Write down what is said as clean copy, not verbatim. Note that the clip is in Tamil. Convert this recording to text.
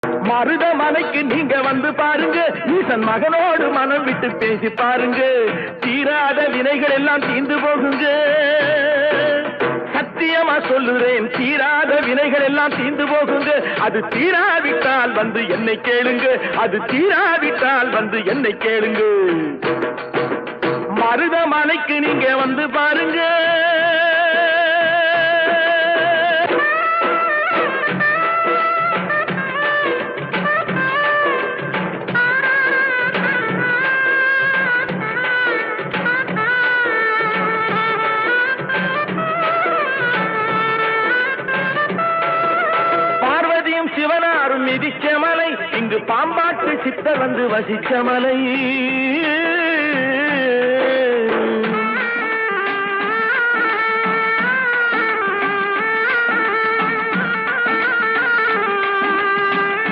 மருதமலைக்கு நீங்க வந்து பாருங்க, ஈசன் மகனோடு மனம் விட்டு பேசி பாருங்க, தீராத வினைகள் எல்லாம் தீர்ந்து போகுங்க. சத்தியமா சொல்லுறேன், தீராத வினைகள் எல்லாம் தீர்ந்து போகுங்க. அது தீராவிட்டால் வந்து என்னை கேளுங்க, அது தீராவிட்டால் வந்து என்னை கேளுங்க. மருதமலைக்கு நீங்க வந்து பாருங்க. சிவனாரும் மிதிச்ச மலை, இங்கு பாம்பாட்டு சித்தர் வந்து வசிச்ச மலை.